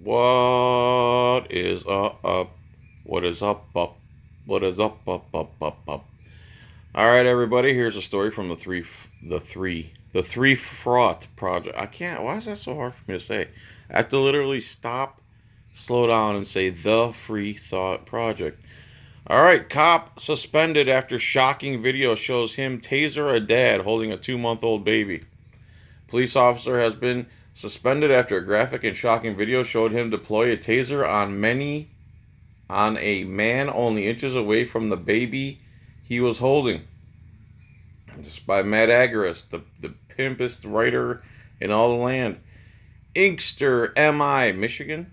What is up? What is up? What is up? All right, everybody. Here's a story from the three fraught project. I can't. Why is that so hard for me to say? I have to literally stop, slow down, and say the free thought project. All right, cop suspended after shocking video shows him taser a dad holding a 2-month-old baby. Police officer has been suspended after a graphic and shocking video showed him deploy a taser on a man only inches away from the baby he was holding. This is by Matt Agaris, the pimpest writer in all the land. Inkster, MI, Michigan.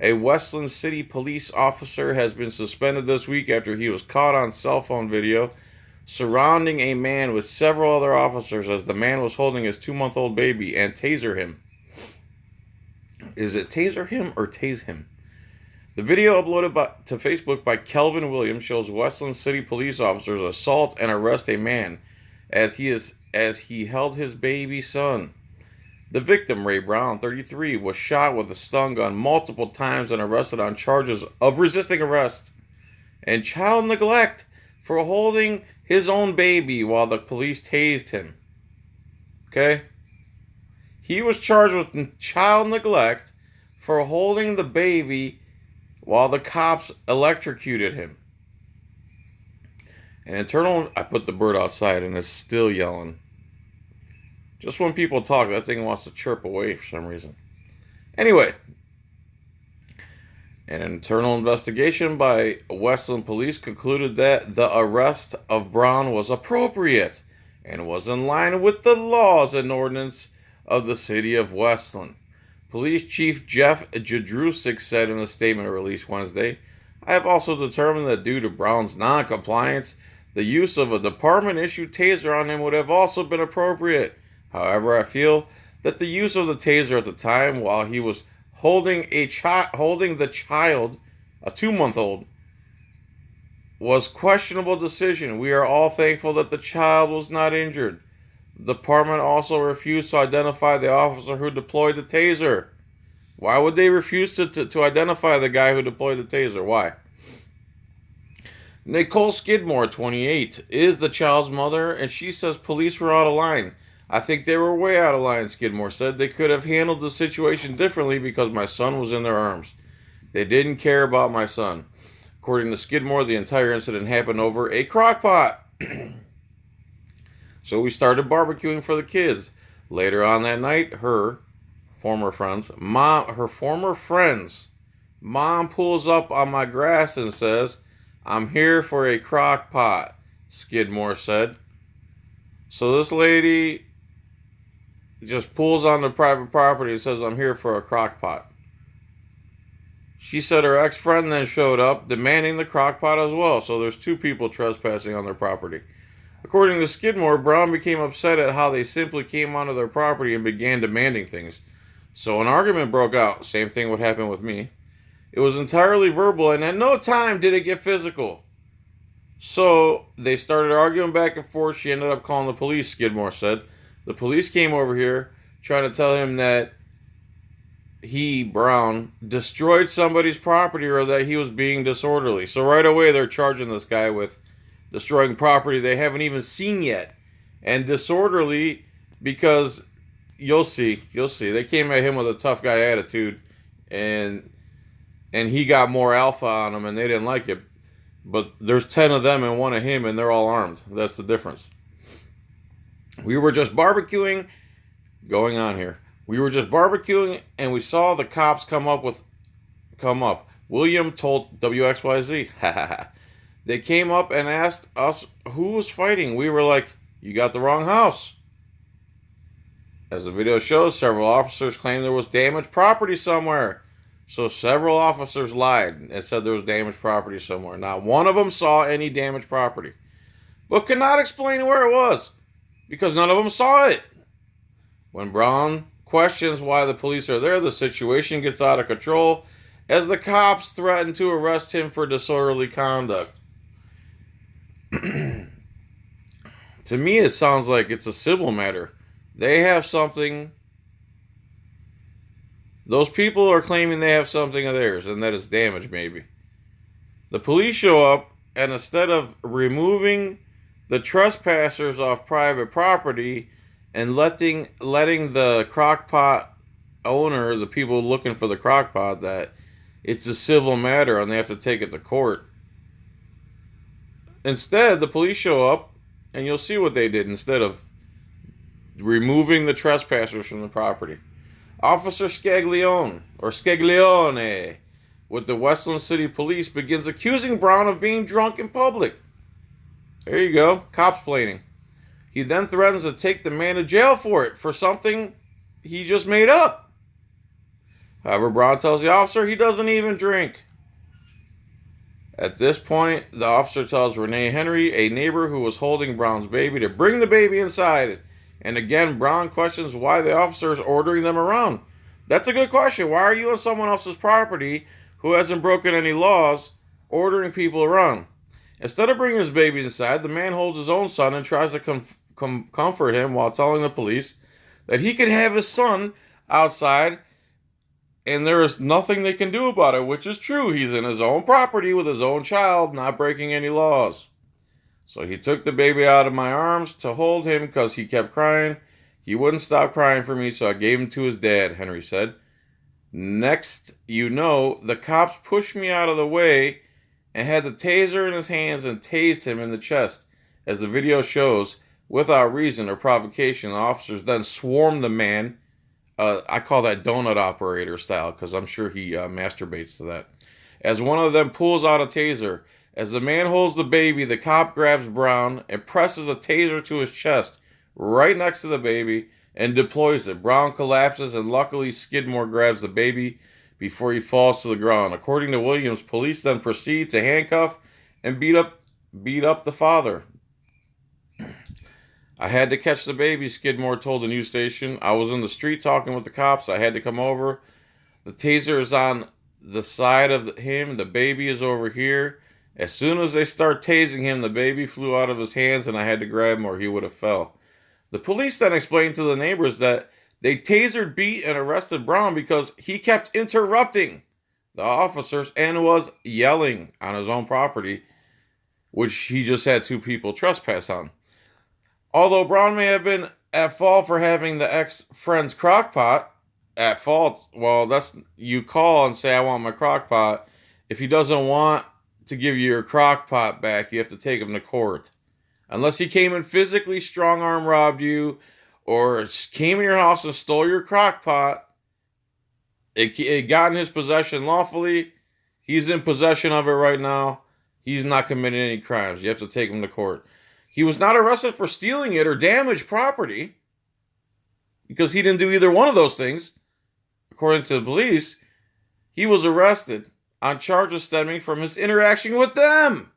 A Westland City police officer has been suspended this week after he was caught on cell phone video surrounding a man with several other officers as the man was holding his 2-month-old baby and taser him. Is it taser him or tase him? The video uploaded to Facebook by Kelvin Williams shows Westland City police officers assault and arrest a man as he held his baby son. The victim, Ray Brown, 33, was shot with a stun gun multiple times and arrested on charges of resisting arrest and child neglect for holding his own baby while the police tased him. Okay? He was charged with child neglect for holding the baby while the cops electrocuted him. I put the bird outside and it's still yelling. Just when people talk, that thing wants to chirp away for some reason. Anyway, an internal investigation by Westland police concluded that the arrest of Brown was appropriate and was in line with the laws and ordinance of the city of Westland. Police Chief Jeff Jadrusik said in a statement released Wednesday, I have also determined that due to Brown's non-compliance, the use of a department-issued taser on him would have also been appropriate. However, I feel that the use of the taser at the time while he was holding the child, a 2-month-old, was questionable decision. We are all thankful that the child was not injured. The department also refused to identify the officer who deployed the taser. Why would they refuse to identify the guy who deployed the taser? Why? Nicole Skidmore, 28, is the child's mother, and she says police were out of line. I think they were way out of line, Skidmore said. They could have handled the situation differently because my son was in their arms. They didn't care about my son. According to Skidmore, the entire incident happened over a crock pot. So we started barbecuing for the kids. Later on that night, her former friend's mom pulls up on my grass and says, I'm here for a crock pot, Skidmore said. So this lady just pulls on the private property and says, I'm here for a crock pot. She said her ex-friend then showed up demanding the crock pot as well. So there's 2 people trespassing on their property. According to Skidmore, Brown became upset at how they simply came onto their property and began demanding things. So an argument broke out. Same thing would happen with me. It was entirely verbal, and at no time did it get physical. So they started arguing back and forth. She ended up calling the police, Skidmore said. The police came over here trying to tell him that he, Brown, destroyed somebody's property or that he was being disorderly. So right away they're charging this guy with destroying property they haven't even seen yet. And disorderly because you'll see. They came at him with a tough guy attitude and he got more alpha on them and they didn't like it. But there's 10 of them and 1 of him and they're all armed. That's the difference. We were just barbecuing and we saw the cops come up. William told WXYZ. They came up and asked us who was fighting. We were like, you got the wrong house. As the video shows, several officers claimed there was damaged property somewhere. So several officers lied and said there was damaged property somewhere. Not one of them saw any damaged property, but could not explain where it was because none of them saw it. When Brown questions why the police are there, the situation gets out of control as the cops threaten to arrest him for disorderly conduct. To me, it sounds like it's a civil matter. They have something Those people are claiming they have something of theirs and that it's damaged, maybe. The police show up, and instead of removing the trespassers off private property and letting the crockpot owner, the people looking for the crockpot, that it's a civil matter and they have to take it to court. Instead, the police show up, and you'll see what they did instead of removing the trespassers from the property. Officer Scag Leone, or Scag Leone, with the Westland City Police, begins accusing Brown of being drunk in public. There you go, cops planning. He then threatens to take the man to jail for it, for something he just made up. However, Brown tells the officer he doesn't even drink. At this point, the officer tells Renee Henry, a neighbor who was holding Brown's baby, to bring the baby inside. And again, Brown questions why the officer is ordering them around. That's a good question. Why are you on someone else's property who hasn't broken any laws ordering people around? Instead of bringing his baby inside, the man holds his own son and tries to comfort him while telling the police that he could have his son outside and there is nothing they can do about it, which is true. He's in his own property with his own child, not breaking any laws. So he took the baby out of my arms to hold him because he kept crying. He wouldn't stop crying for me, so I gave him to his dad, Henry said. Next, the cops pushed me out of the way and had the taser in his hands and tased him in the chest. As the video shows, without reason or provocation, the officers then swarmed the man. I call that donut operator style because I'm sure he masturbates to that. As one of them pulls out a taser, as the man holds the baby, the cop grabs Brown and presses a taser to his chest right next to the baby and deploys it. Brown collapses and luckily Skidmore grabs the baby before he falls to the ground. According to Williams, police then proceed to handcuff and beat up the father. I had to catch the baby, Skidmore told the news station. I was in the street talking with the cops. I had to come over. The taser is on the side of him. The baby is over here. As soon as they start tasing him, the baby flew out of his hands and I had to grab him or he would have fell. The police then explained to the neighbors that they tasered, beat, and arrested Brown because he kept interrupting the officers and was yelling on his own property, which he just had two people trespass on. Although Brown may have been at fault for having the ex-friend's crockpot, at fault, well, that's, you call and say, I want my crockpot. If he doesn't want to give you your crockpot back, you have to take him to court. Unless he came and physically strong-arm robbed you or came in your house and stole your crockpot, it got in his possession lawfully. He's in possession of it right now. He's not committing any crimes. You have to take him to court. He was not arrested for stealing it or damaged property because he didn't do either one of those things. According to the police, he was arrested on charges stemming from his interaction with them.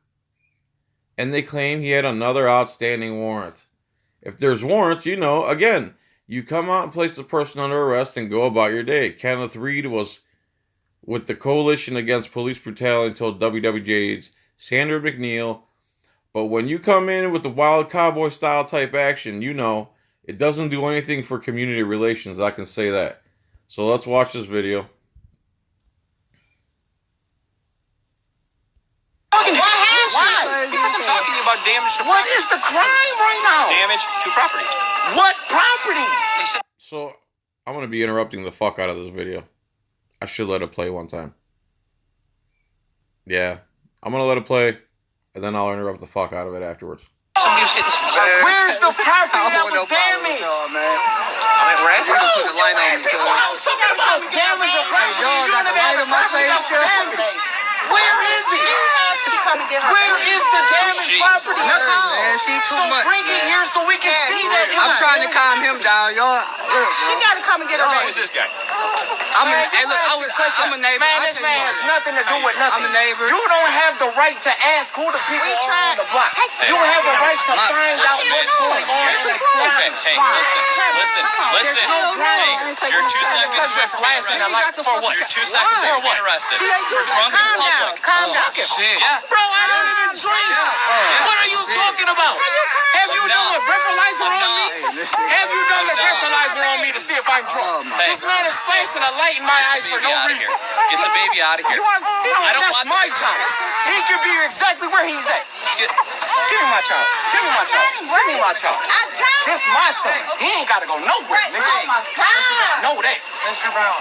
And they claim he had another outstanding warrant. If there's warrants, again, you come out and place the person under arrest and go about your day. Kenneth Reed was with the Coalition Against Police Brutality until WWJ's Sandra McNeil. But when you come in with the wild cowboy style type action, it doesn't do anything for community relations. I can say that. So let's watch this video. Why? Because I'm talking to you about damage to property. What is the crime right now? Damage to property. What property? So I'm going to be interrupting the fuck out of this video. I should let it play one time. Yeah. I'm going to let it play, and then I'll interrupt the fuck out of it afterwards. Somebody was hitting some... Where's the property that was damaged? We're asking you to put the light on me. I'm talking about damage of property. You don't even have a property that was damaged. Where is it? Where is the damaged property? Man, she too much. Bring it here so we can see that. I'm trying to calm him down, y'all. She gotta come and get her baby. Who's this guy? I'm a neighbor. Man, this man has nothing to do with nothing. I'm a neighbor. You don't have the right to ask who the people are on the block. You have a right to find out what's going on in the crime. Listen. Hey, you're 2 seconds before flashing a light. For what? You're 2 seconds before arrested. For drunk in public. Calm down. Shit. Yeah. Bro, I don't even drink. What are you talking about? Have you done a breathalyzer on me? Have you done a breathalyzer on me to see if I'm drunk? This man is flashing a light in my eyes for no reason. Get the baby out of here. That's my child. He can be exactly where he's at. Give me my child. Give me my child. Give me my child. This my son. He ain't gotta go nowhere, nigga. Oh my God. Know that. Mr. Brown.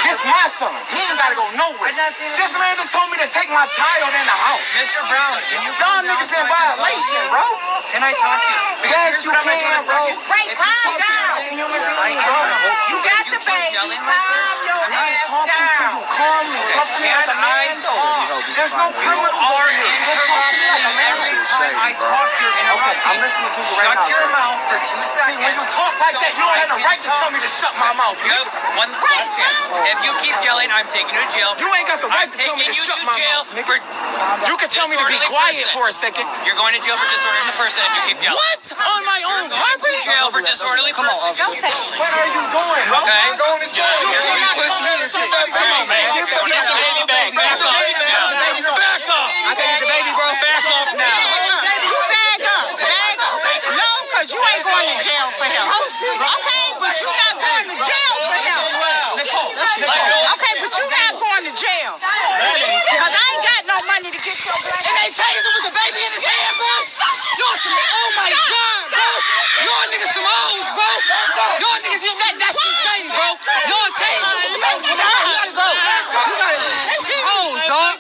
This my son. He ain't gotta go nowhere. This man just told me to take my child in the house. Mr. Brown, can you Y'all niggas in violation, bro. Can I talk to you? Yes, you can, bro. Wait, calm down. You got the baby. Calm your ass down. Calm me. Talk to me like a man talk. There's no criminal are here. Just talk to me like a man. every time I talk, you're interrupting. I'm listening to you right now. Shut your mouth for 2 See, seconds. when you talk like that, you don't have the right to tell me to shut my mouth. You have one last chance. If you keep yelling, I'm taking you to jail. You ain't got the right I'm to tell me taking to you shut to my jail mouth, nigga. for You can tell me to be disorderly quiet person. for a second. You're going to jail for disorderly person if you keep yelling. What? On my own Going to property? jail for disorderly person. What are you doing, bro? Okay. I'm going to jail. You cannot push come me and and sit shit. back Come on, man. Give the baby back. Back off. Back off. I can use the baby, bro. Back off now. You bag up. Bag up. No, because you ain't going to jail for him. Okay, but you're not going to jail for him. Okay, but you're not going to jail. Because I ain't got no money to get your black. And they tased him with the baby in his hand, bro. Y'all some, oh my God, bro. Y'all niggas some hoes, bro. Y'all niggas, that's insane, bro. Y'all tased him with the baby. You gotta go. You gotta go. That's some hoes, dog.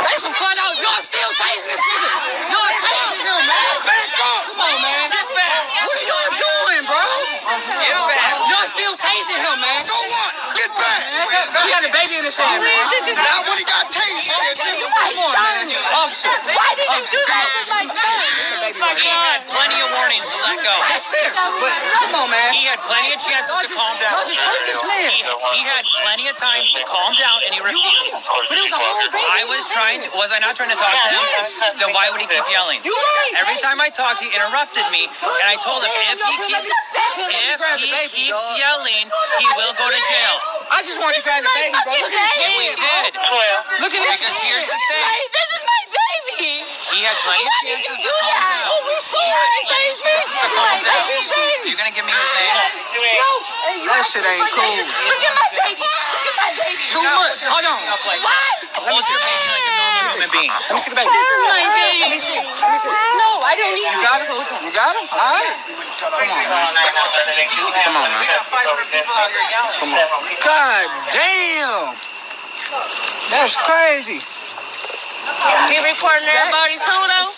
They some fun out. Y'all still tasing this nigga. Y'all tasing him, man. Back up. Come on, man. What are y'all doing, bro? Get back. Y'all still tasing him, man. So what? Get back! He had a baby in his hand, man. Now when he got tased, Come on, man. Officer. Why did you do that with my son? He had plenty of warnings to let go. That's fair. But come on, man. He had plenty of chances to calm down. Y'all just hurt this man. He had plenty of times to calm down, and he refused. But it was a whole baby. I was trying to. Was I not trying to talk to him? Yes. Then why would he keep yelling? You right. Every time I talked, he interrupted me, and I told him if he keeps yelling, he will go to jail. I just wanted to grab the baby, bro. Look at his And we hand, bro. did. Look at his Because here's the thing. This is my baby. He had plenty of chances to calm down. Oh, we saw her. To calm That's down. insane. You're gonna give me his name? That shit ain't cool. Look at my baby. Look at my baby. Too much. Hold on. Hold your face like a normal human being. Let me see the baby. This is my baby. Let me see. Let me see. No, I don't need You got him? You got him? All right. Come on, man. Come on, man. Come on. God damn. That's crazy. He recording everybody too, though?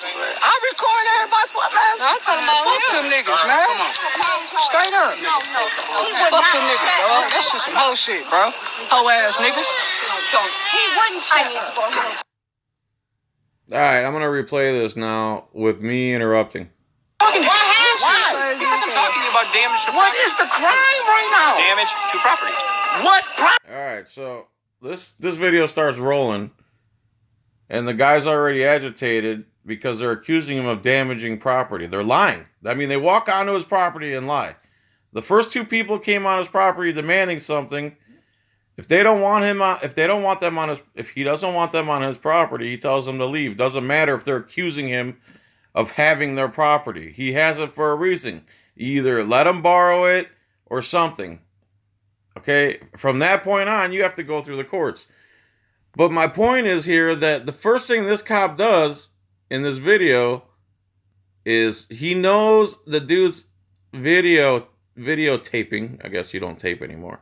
I recording everybody for man. I'm talking about Fuck them niggas, man. Come on. Straight up. Fuck them niggas, dog. That's just some hoe shit, bro. Hoe ass niggas. He wouldn't shut. All right, I'm gonna replay this now with me interrupting. Why? Because I'm talking about damage to What property. is the crime right now? Damage to property. What? All right, so this video starts rolling, and the guy's already agitated because they're accusing him of damaging property. They're lying. I mean, they walk onto his property and lie. The first two people came on his property demanding something. If they don't want him on, if he doesn't want them on his property, he tells them to leave. Doesn't matter if they're accusing him of having their property. He has it for a reason. Either let him borrow it or something. Okay? From that point on, you have to go through the courts. But my point is here that the first thing this cop does in this video is he knows the dude's videotaping. I guess you don't tape anymore.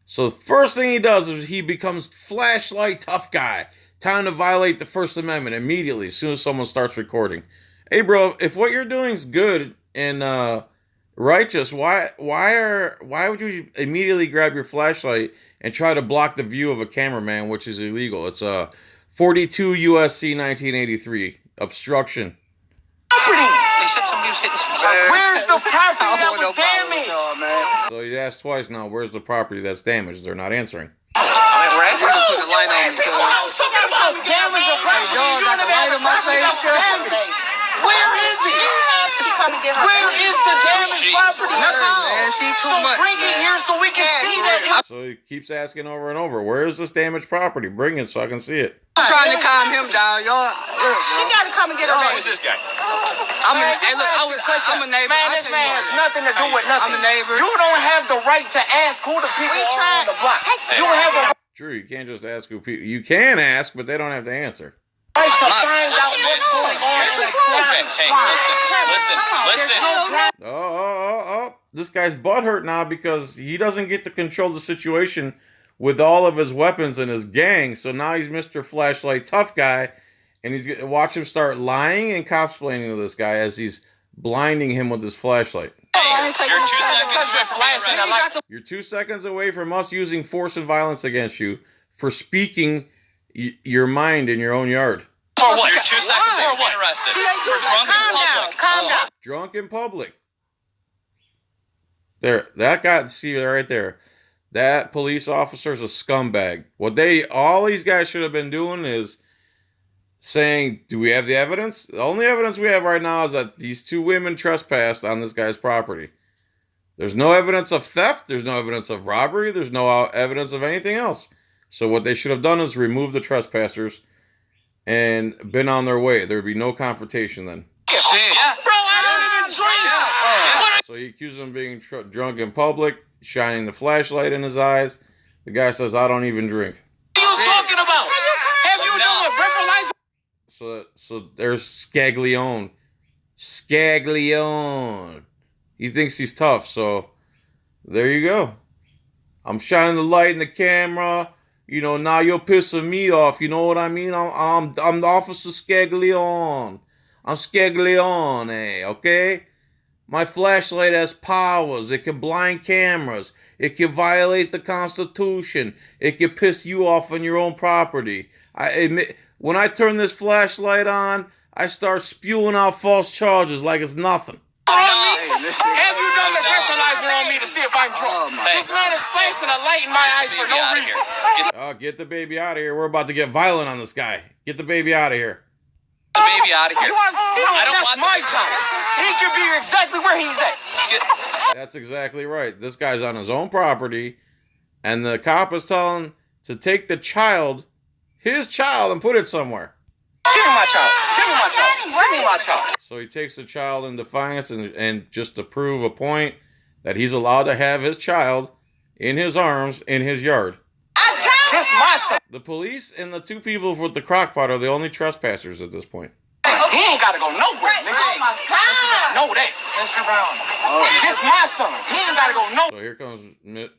So the first thing he does is he becomes flashlight tough guy. Time to violate the First Amendment immediately as soon as someone starts recording. Hey, bro, if what you're doing is good and righteous, why would you immediately grab your flashlight and try to block the view of a cameraman, which is illegal? It's 42 USC 1983 obstruction. They said somebody was hitting some. Where's the property that was damaged? So he asked twice now, where's the property that's damaged? They're not answering. We're asking We're gonna put the light on because I was talking about damage of property. dog got the light on my face. Where is it? Where is the damaged property? man, she too So much. bring it here so we can see that. So he keeps asking over and over, where's this damaged property? Bring it so I can see it. I'm trying to calm him down, y'all. She gotta come and get her Who's baby. this guy? I'm a neighbor. Man, I this say man you has are. nothing to do with nothing. I'm a neighbor. You don't have the right to ask who the people We are tried. on the block. Take You have a True, you can't just ask who people... You can ask, but they don't have to answer. right to find out what's going on in the crime. Hey, listen. Oh. This guy's butthurt now because he doesn't get to control the situation with all of his weapons and his gang. So now he's Mr. Flashlight Tough Guy, and he's gonna watch him start lying and cop-splaining to this guy as he's blinding him with his flashlight. You're 2 seconds away from being arrested. You're 2 seconds away from us using force and violence against you for speaking your mind in your own yard. For what? You're 2 seconds away from being arrested. For drunk in public. Calm down. Drunk in public. There, that guy, see right there. That police officer's a scumbag. All these guys should have been doing is saying, do we have the evidence? The only evidence we have right now is that these 2 women trespassed on this guy's property. There's no evidence of theft. There's no evidence of robbery. There's no evidence of anything else. So what they should have done is remove the trespassers and been on their way. There would be no confrontation then. Shit. Yeah. Bro, I don't even drink. So he accuses him of being drunk in public, shining the flashlight in his eyes. The guy says, I don't even drink. What are you talking about? Have you done with breathalyzer? So there's Scag Leone. Scag Leone. He thinks he's tough, so there you go. I'm shining the light in the camera. You know, now you're pissing me off. You know what I mean? I'm the Officer Scag Leone. I'm Scag Leone, okay? My flashlight has powers. It can blind cameras. It can violate the Constitution. It can piss you off on your own property. I admit, when I turn this flashlight on, I start spewing out false charges like it's nothing. Have you done the breathalyzer on me to see if I'm drunk? This man is placing a light in my eyes for no reason. Oh, get the baby out of here. We're about to get violent on this guy. Get the baby out of here. The baby out of here. That's my time. He can be exactly where he's at. That's exactly right. This guy's on his own property, and the cop is telling him to take the child, his child, and put it somewhere. Give me my child. Give me my child. Give me my child. So he takes the child in defiance and just to prove a point that he's allowed to have his child in his arms in his yard. This my son. The police and the 2 people with the crock pot are the only trespassers at this point. He ain't gotta go nowhere, nigga. Oh my God. Know that. Mr. Brown. This my son. He ain't gotta go nowhere. So here comes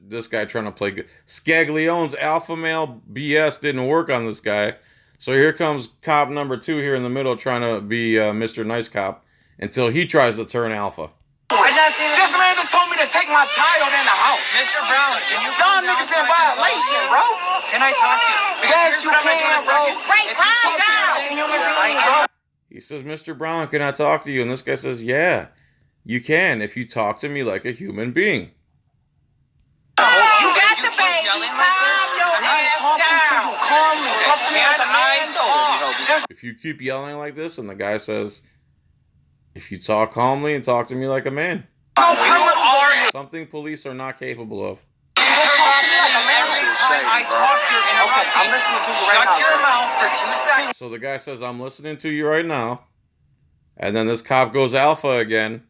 this guy trying to play good. Scag Leone's alpha male BS didn't work on this guy. So here comes cop number 2 here in the middle trying to be Mr. Nice Cop until he tries to turn alpha. This man just told me to take my child in the house. Mr. Brown, can you Y'all niggas in violation, bro. Can I talk to you? Yes, you can, bro. Wait, calm down. Human being, bro. He says, Mr. Brown, can I talk to you? And this guy says, yeah, you can if you talk to me like a human being. You got the baby. yelling Calm your ass down. Calmly. Talk to me like a man talk. If you keep yelling like this, and the guy says, if you talk calmly and talk to me like a man. Something police are not capable of. I'm listening to you right now. Shut your mouth for 2 seconds. So the guy says, I'm listening to you right now. And then this cop goes alpha again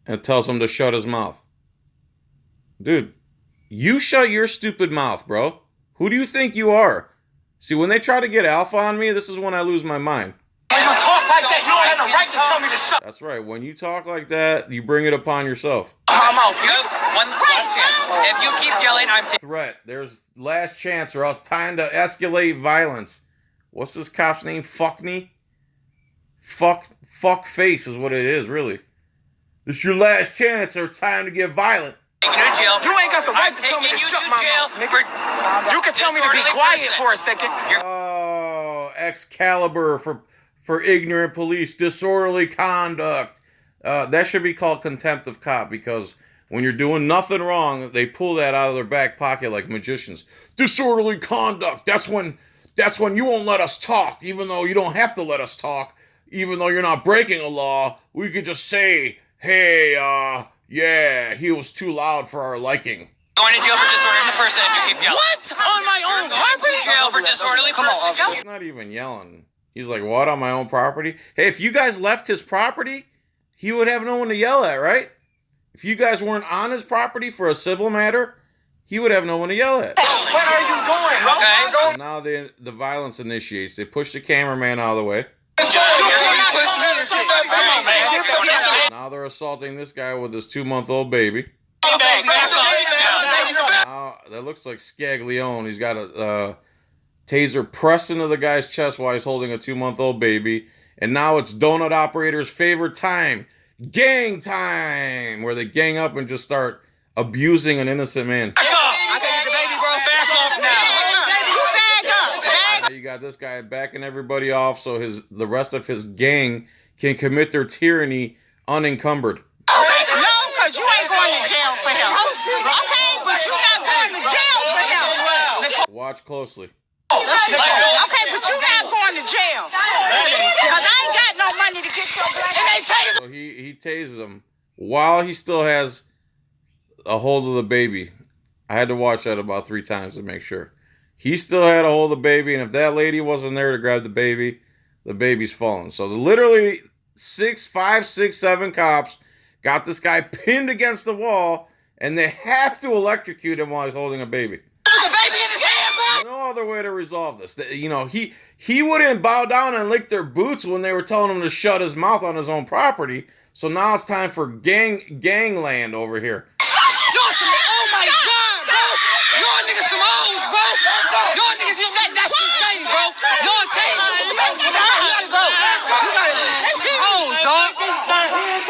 and tells him to shut his mouth. Dude, you shut your stupid mouth, bro. Who do you think you are? See, when they try to get alpha on me, this is when I lose my mind. When you talk like that, you don't have the right to tell me to shut That's right. When you talk like that, you bring it upon yourself. my mouth. You have one last chance. If you keep yelling, I'm taking. Threat. There's last chance or else time to escalate violence. What's this cop's name? Fuckney? Fuck face is what it is, really. It's your last chance or time to get violent. You to jail. You ain't got the right to tell me to shut my mouth, nigga. You can tell me to be quiet for a second. Oh, Excalibur for ignorant police, disorderly conduct. That should be called Contempt of Cop because when you're doing nothing wrong, they pull that out of their back pocket like magicians. Disorderly conduct. That's when you won't let us talk, even though you don't have to let us talk. Even though you're not breaking a law, we could just say, hey, yeah, he was too loud for our liking. Going to jail for disorderly person if you keep yelling. What? On my own property? Jail for disorderly Come on, officer. He's not even yelling. He's like, what, on my own property? Hey, if you guys left his property, he would have no one to yell at, right? If you guys weren't on his property for a civil matter, he would have no one to yell at. Where are you going? Okay. So now the violence initiates. They push the cameraman out of the way. Now they're assaulting this guy with his 2-month-old baby. Now, that looks like Scag Leone. He's got a taser pressed into the guy's chest while he's holding a 2-month-old baby. And now it's donut operator's favorite time. Gang time! Where they gang up and just start abusing an innocent man. I can get the baby, bro. Back off now. Now you got this guy backing everybody off so the rest of his gang can commit their tyranny unencumbered. No, because you ain't going to jail for him. Okay, but you're not going to jail for him. Watch closely. Okay, but you're not going to jail. Because I ain't got no money to get your black. So he tases him while he still has a hold of the baby. I had to watch that about 3 times to make sure. He still had a hold of the baby, and if that lady wasn't there to grab the baby's falling. So literally 5, 6, 7 cops got this guy pinned against the wall, and they have to electrocute him while he's holding a baby. The baby in his hand, bro. No other way to resolve this. You know, he wouldn't bow down and lick their boots when they were telling him to shut his mouth on his own property. So now it's time for gangland over here. Oh my God, bro. Y'all niggas some hoes, bro. Y'all niggas, that's insane, bro. Y'all Taser. You gotta go. That's some hoes, dog.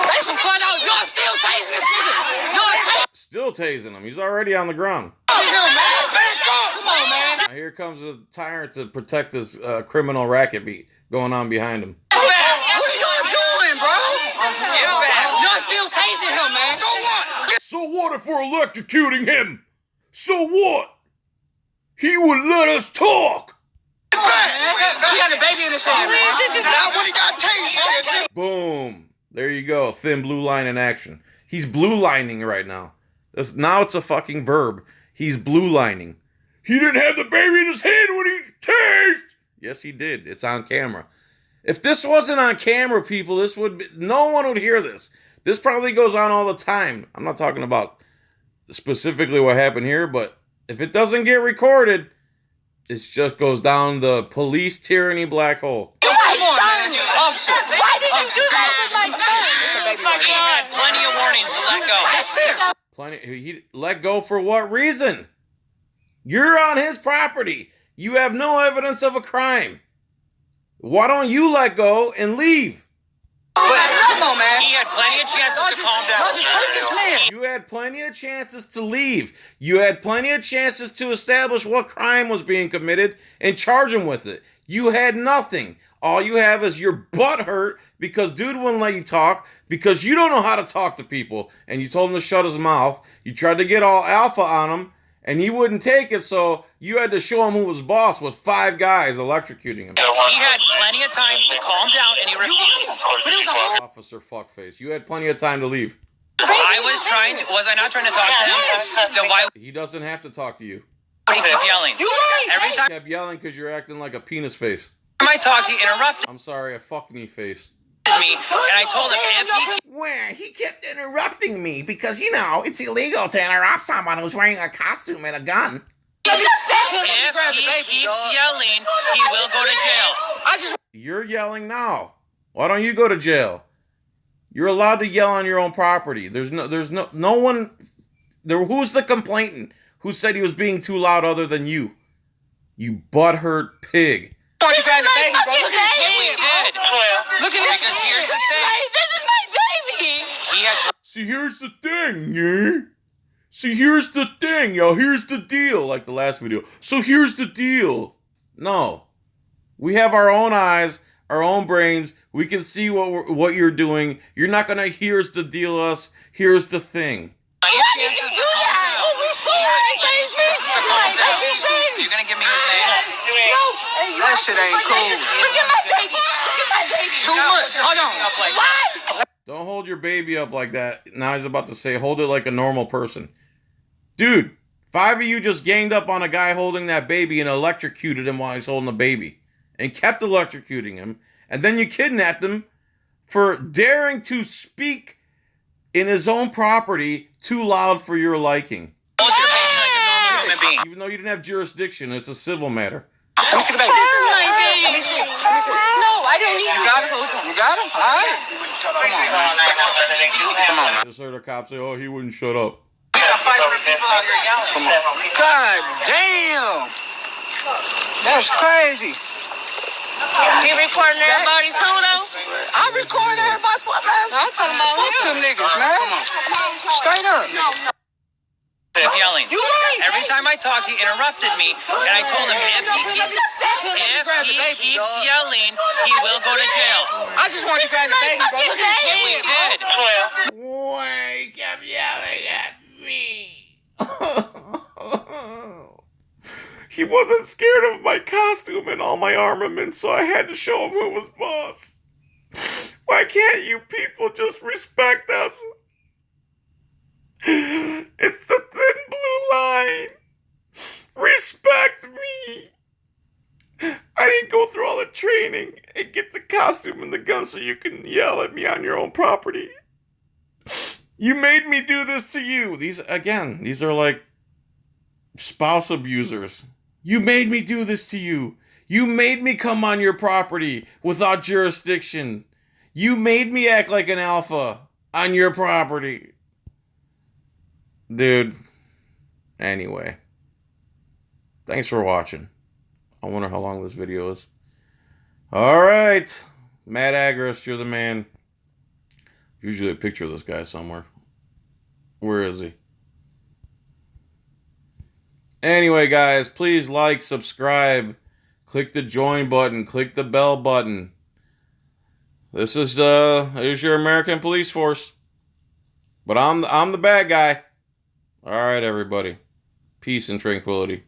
They some fun out. Y'all still tasing this nigga. Y'all Still tasing him. He's already on the ground. Come on, man. Now here comes a tyrant to protect his criminal racket beat going on behind him. What are y'all doing, bro? Y'all still tasing him, man. So what? So what if we're electrocuting him? So what? He would let us talk. Get back! He got a baby in his hand, man. Not when he got tased. Boom. There you go. Thin blue line in action. He's blue lining right now. Now it's a fucking verb. He's blue lining. He didn't have the baby in his hand when he tased. Yes, he did. It's on camera. If this wasn't on camera, people, no one would hear this. This probably goes on all the time. I'm not talking about specifically what happened here, but if it doesn't get recorded, it just goes down the police tyranny black hole. Come on, man. Officer. Why did you do that with my son? He had plenty of warnings to let go. That's fair. He let go for what reason? You're on his property. You have no evidence of a crime. Why don't you let go and leave? But come on, man. He had plenty of chances to calm down. Y'all just hurt this man. You had plenty of chances to leave. You had plenty of chances to establish what crime was being committed and charge him with it. You had nothing. All you have is your butt hurt because dude wouldn't let you talk because you don't know how to talk to people. And you told him to shut his mouth. You tried to get all alpha on him and he wouldn't take it. So you had to show him who was boss with 5 guys electrocuting him. He had plenty of times to calm down and he refused. But it was a whole... Officer fuckface. You had plenty of time to leave. Was I not trying to talk to him? Then why He doesn't have to talk to you. would he keep yelling? Every time He kept yelling because you're acting like a penis face. I talked, he interrupted I'm sorry, a fuck me face. me, and I told him if he Well, he kept interrupting me because, you know, it's illegal to interrupt someone who's wearing a costume and a gun. keeps yelling, he will go to jail. You're yelling now. Why don't you go to jail? You're allowed to yell on your own property. There's no one there. Who's the complainant? Who said he was being too loud other than you? You butthurt pig. Look at the baby, bro. Look at He his hand, did. Look at his Because here's the thing. This is my baby. He had See, here's the thing, yeah? See, here's the thing, yo. Here's the deal, like the last video. So here's the deal. No. We have our own eyes, our own brains. We can see what you're doing. You're not going to here's the deal us. Here's the thing. plenty of chances to calm down. You're You're gonna give me his name? That shit ain't cool. Look at my baby. Look at my baby. Too much. Hold on. What? Don't hold your baby up like that. Now he's about to say, hold it like a normal person. Dude, 5 of you just ganged up on a guy holding that baby and electrocuted him while he's holding the baby. And kept electrocuting him. And then you kidnapped him for daring to speak in his own property too loud for your liking. Hold your hand like a normal human being. Even though you didn't have jurisdiction, it's a civil matter. Let me see the baby. This is my baby. Let me see. No, I don't need You got him? You got him? All right. Come on. I just heard a cop say, oh, he wouldn't shut up. Come on. God damn. That's crazy. He recording everybody too, though? I record everybody for man. I'm talking about Fuck him. them niggas, man. Straight up. Yelling. You right. Every time I talked, he interrupted me, and I told him if he keeps yelling, he will go to jail. I just wanted to grab the baby, bro. Look at And we did. Why he kept yelling at me? He wasn't scared of my costume and all my armaments, so I had to show him who was boss. Why can't you people just respect us? It's the thin blue line. Respect me. I didn't go through all the training and get the costume and the gun so you can yell at me on your own property. You made me do this to you. These are like spouse abusers. You made me do this to you. You made me come on your property without jurisdiction. You made me act like an alpha on your property. Dude. Anyway. Thanks for watching. I wonder how long this video is. Alright. Matt Agris, you're the man. Usually a picture of this guy somewhere. Where is he? Anyway, guys, please like, subscribe, click the join button, click the bell button. This is here's your American police force. But I'm the bad guy. All right, everybody. Peace and tranquility.